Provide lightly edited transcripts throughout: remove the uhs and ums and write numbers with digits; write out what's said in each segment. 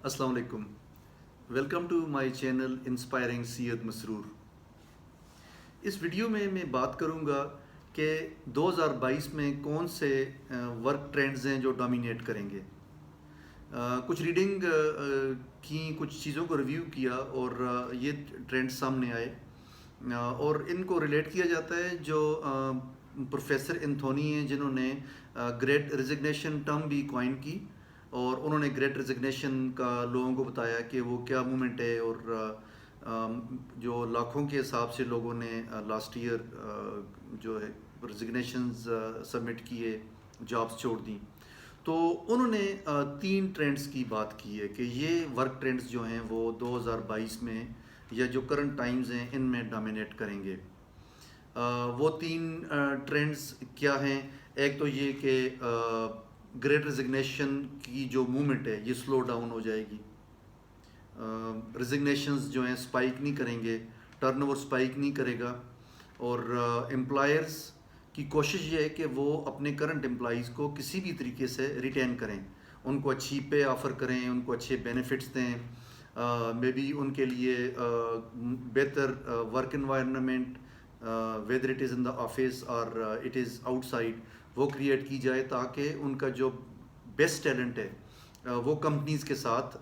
السلام علیکم. Welcome to my channel inspiring Syed Masroor. اس ویڈیو میں بات کروں گا کہ 2022 میں کون سے ورک ٹرینڈز ہیں جو ڈومینیٹ کریں گے. کچھ ریڈنگ کی، کچھ چیزوں کو ریویو کیا اور یہ ٹرینڈ سامنے آئے اور ان کو ریلیٹ کیا جاتا ہے جو پروفیسر انتھونی ہیں جنہوں نے گریٹ ریزگنیشن ٹرم بھی کوائن کی، اور انہوں نے گریٹ ریزگنیشن کا لوگوں کو بتایا کہ وہ کیا مومنٹ ہے، اور جو لاکھوں کے حساب سے لوگوں نے لاسٹ ایئر جو ہے ریزگنیشنز سبمٹ کیے، جابس چھوڑ دیں. تو انہوں نے 3 ٹرینڈز کی بات کی ہے کہ یہ ورک ٹرینڈز جو ہیں وہ 2022 میں یا جو کرنٹ ٹائمز ہیں ان میں ڈومینیٹ کریں گے. وہ 3 ٹرینڈز کیا ہیں؟ ایک تو یہ کہ گریٹ ریزگنیشن کی جو موومنٹ ہے یہ سلو ڈاؤن ہو جائے گی. ریزگنیشنز جو ہیں سپائک نہیں کریں گے، ٹرن اوور سپائک نہیں کرے گا، اور امپلائرز کی کوشش یہ ہے کہ وہ اپنے کرنٹ امپلائیز کو کسی بھی طریقے سے ریٹین کریں، ان کو اچھی پے آفر کریں، ان کو اچھے بینیفٹس دیں، مے بی ان کے لیے بہتر work environment whether it is in the office اور اٹ از آؤٹ سائڈ وہ کریٹ کی جائے، تاکہ ان کا جو بیسٹ ٹیلنٹ ہے وہ کمپنیز کے ساتھ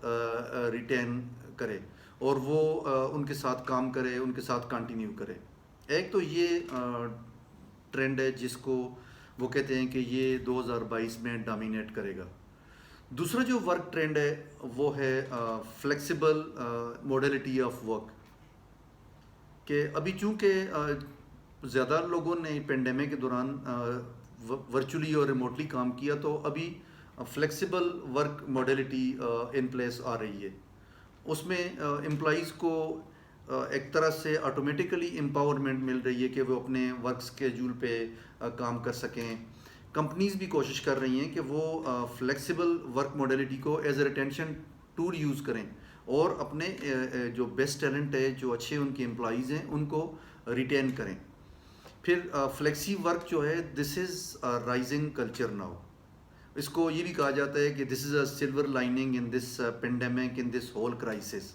ریٹین کرے اور وہ ان کے ساتھ کام کرے، ان کے ساتھ کنٹینیو کرے. ایک تو یہ ٹرینڈ ہے جس کو وہ کہتے ہیں کہ یہ 2022 میں ڈومینیٹ کرے گا. دوسرا جو ورک ٹرینڈ ہے وہ ہے فلیکسیبل موڈیلٹی آف ورک. کہ ابھی چونکہ زیادہ لوگوں نے پینڈیمک کے دوران ورچولی اور ریموٹلی کام کیا، تو ابھی flexible work modality in place آ رہی ہے. اس میں امپلائیز کو ایک طرح سے آٹومیٹیکلی امپاورمنٹ مل رہی ہے کہ وہ اپنے ورک اسکیجول پہ کام کر سکیں. کمپنیز بھی کوشش کر رہی ہیں کہ وہ فلیکسیبل ورک موڈیلٹی کو as a retention tool use کریں اور اپنے جو بیسٹ ٹیلنٹ ہے، جو اچھے ان کے امپلائیز ہیں، ان کو ریٹین کریں. پھر فلیکسی ورک جو ہے this is rising culture now. اس کو یہ بھی کہا جاتا ہے کہ this is a silver lining in this pandemic, in this whole crisis.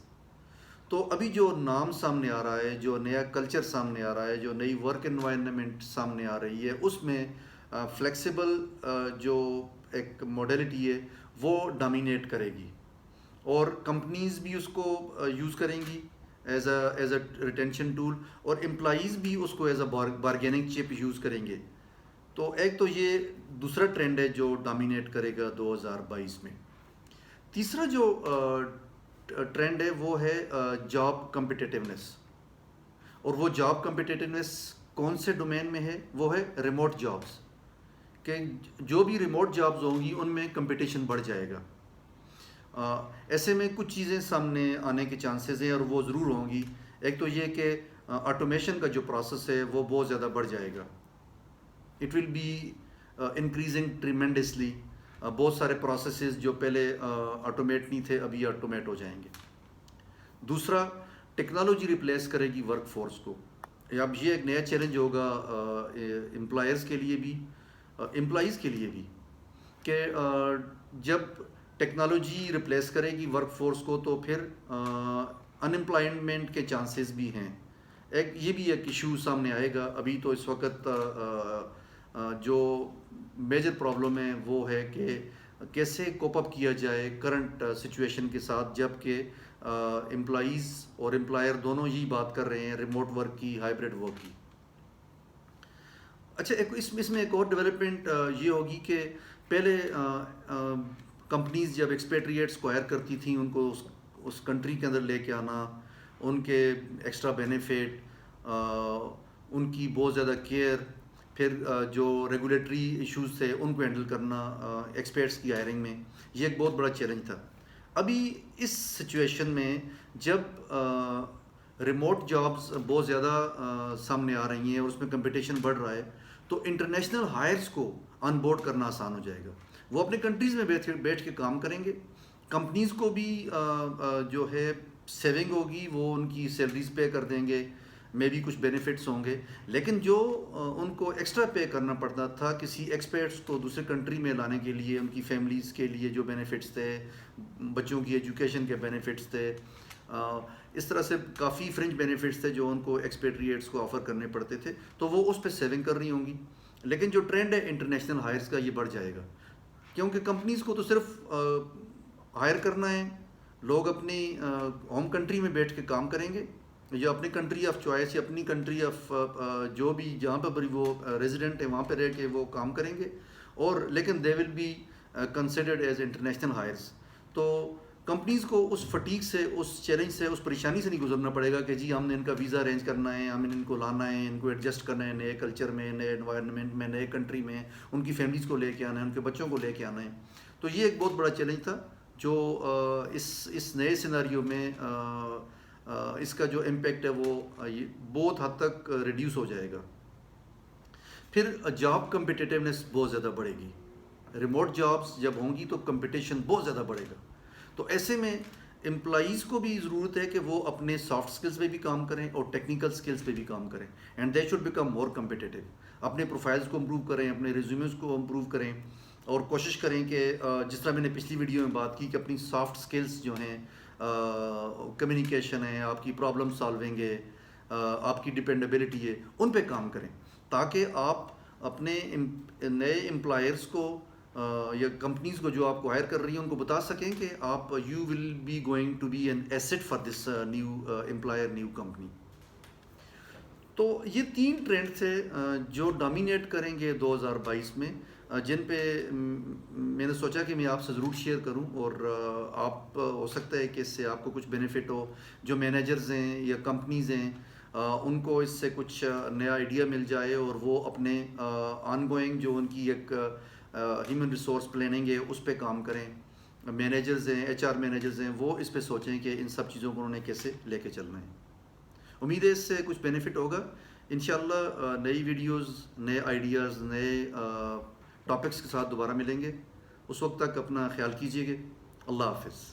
تو ابھی جو نام سامنے آ رہا ہے، جو نیا کلچر سامنے آ رہا ہے، جو نئی ورک انوائرمنٹ سامنے آ رہی ہے، اس میں فلیکسیبل جو ایک موڈیلٹی ہے وہ ڈومینیٹ کرے گی، اور کمپنیز بھی اس کو یوز کریں گی ایز اے ریٹینشن ٹول، اور امپلائیز بھی اس کو ایز اے بارگیننگ چپ یوز کریں گے. تو ایک تو یہ دوسرا ٹرینڈ ہے جو ڈومینیٹ کرے گا 2022 میں. تیسرا جو ٹرینڈ ہے وہ ہے جاب کمپٹیٹیونیس. اور وہ جاب کمپٹیٹیونیس کون سے ڈومین میں ہے؟ وہ ہے ریموٹ جابس. کہ جو بھی ریموٹ جابز ہوں گی ان میں کمپٹیشن بڑھ جائے گا. ایسے میں کچھ چیزیں سامنے آنے کے چانسز ہیں اور وہ ضرور ہوں گی. ایک تو یہ کہ آٹومیشن کا جو پروسیس ہے وہ بہت زیادہ بڑھ جائے گا. It will be increasing tremendously. بہت سارے پروسیسز جو پہلے آٹومیٹ نہیں تھے ابھی آٹومیٹ ہو جائیں گے. دوسرا، ٹیکنالوجی ریپلیس کرے گی ورک فورس کو. اب یہ ایک نیا چیلنج ہوگا امپلائرز کے لیے بھی، امپلائیز کے لیے بھی، کہ جب ٹیکنالوجی ریپلیس کرے گی ورک فورس کو تو پھر انمپلائمنٹ کے چانسز بھی ہیں. ایک یہ بھی ایک ایشو سامنے آئے گا. ابھی تو اس وقت جو میجر پرابلم ہے وہ ہے کہ کیسے کوپ اپ کیا جائے کرنٹ سچویشن کے ساتھ، جب کہ امپلائیز اور امپلائر دونوں یہی بات کر رہے ہیں ریموٹ ورک کی، ہائبرڈ ورک کی. اچھا، اس میں ایک اور ڈیولپمنٹ یہ ہوگی کہ پہلے کمپنیز جب ایکسپیٹریٹس کو ہائر کرتی تھیں، ان کو اس کنٹری کے اندر لے کے آنا، ان کے ایکسٹرا بینیفٹ، ان کی بہت زیادہ کیئر، پھر جو ریگولیٹری ایشوز تھے ان کو ہینڈل کرنا ایکسپرٹس کی ہائرنگ میں، یہ ایک بہت بڑا چیلنج تھا. ابھی اس سچویشن میں جب ریموٹ جابز بہت زیادہ سامنے آ رہی ہیں اور اس میں کمپٹیشن بڑھ رہا ہے، تو انٹرنیشنل ہائرس کو آن بورڈ کرنا آسان ہو جائے گا. وہ اپنے کنٹریز میں بیٹھ کے کام کریں گے. کمپنیز کو بھی جو ہے سیونگ ہوگی، وہ ان کی سیلریز پے کر دیں گے. میں بھی کچھ بینیفٹس ہوں گے، لیکن جو ان کو ایکسٹرا پے کرنا پڑتا تھا کسی ایکسپیرٹس کو دوسرے کنٹری میں لانے کے لیے، ان کی فیملیز کے لیے جو بینیفٹس تھے، بچوں کی ایجوکیشن کے بینیفٹس تھے، اس طرح سے کافی فرنج بینیفٹس تھے جو ان کو ایکسپیٹریٹس کو آفر کرنے پڑتے تھے، تو وہ اس پہ سیونگ کر رہی ہوں گی. لیکن جو ٹرینڈ ہے انٹرنیشنل ہائرس کا، یہ بڑھ جائے گا، کیونکہ کمپنیز کو تو صرف ہائر کرنا ہے. لوگ اپنی ہوم کنٹری میں بیٹھ کے کام کریں گے، یا اپنی کنٹری آف چوائس یا اپنی کنٹری آف جو بھی جہاں پہ بری وہ ریزیڈنٹ ہے وہاں پہ رہ کے وہ کام کریں گے، اور لیکن they will be considered as international hires. تو کمپنیز کو اس فٹیگ سے، اس چیلنج سے، اس پریشانی سے نہیں گزرنا پڑے گا کہ جی ہم نے ان کا ویزا ارینج کرنا ہے، ہم ان کو لانا ہے، ان کو ایڈجسٹ کرنا ہے نئے کلچر میں، نئے انوائرمنٹ میں، نئے کنٹری میں، ان کی فیملیز کو لے کے آنا ہے، ان کے بچوں کو لے کے آنا ہے. تو یہ ایک بہت بڑا چیلنج تھا جو اس نئے سیناریو میں اس کا جو امپیکٹ ہے وہ بہت حد تک ریڈیوس ہو جائے گا. پھر جاب کمپٹیٹیونیس بہت زیادہ بڑھے گی. ریموٹ جابس جب ہوں گی تو کمپٹیشن بہت زیادہ بڑھے گا. تو ایسے میں امپلائیز کو بھی ضرورت ہے کہ وہ اپنے سافٹ سکلز پہ بھی کام کریں اور ٹیکنیکل سکلز پہ بھی کام کریں، and they should become more competitive. اپنے پروفائلز کو امپروو کریں، اپنے ریزیومز کو امپروو کریں، اور کوشش کریں کہ جس طرح میں نے پچھلی ویڈیو میں بات کی کہ اپنی سافٹ سکلز جو ہیں، کمیونیکیشن ہے، آپ کی پرابلم سالونگ ہے، آپ کی ڈپینڈیبلٹی ہے، ان پہ کام کریں، تاکہ آپ اپنے نئے امپلائرس کو یا کمپنیز کو جو آپ کو ہائر کر رہی ہیں ان کو بتا سکیں کہ آپ you will be going to be an asset for this new employer, new company. تو یہ 3 ٹرینڈ تھے جو ڈومینیٹ کریں گے 2022 میں، جن پہ میں نے سوچا کہ میں آپ سے ضرور شیئر کروں، اور آپ ہو سکتا ہے کہ اس سے آپ کو کچھ بینیفٹ ہو. جو مینیجرز ہیں یا کمپنیز ہیں ان کو اس سے کچھ نیا آئیڈیا مل جائے، اور وہ اپنے آن گوئنگ جو ان کی ایک ہیومن ریسورس پلاننگ ہے اس پہ کام کریں. مینیجرز ہیں، ایچ آر مینیجرز ہیں، وہ اس پہ سوچیں کہ ان سب چیزوں کو انہوں نے کیسے لے کے چلنا ہے. امید ہے اس سے کچھ بینیفٹ ہوگا. انشاءاللہ نئی ویڈیوز، نئے آئیڈیاز، نئے ٹاپکس کے ساتھ دوبارہ ملیں گے. اس وقت تک اپنا خیال کیجیے گا. اللہ حافظ.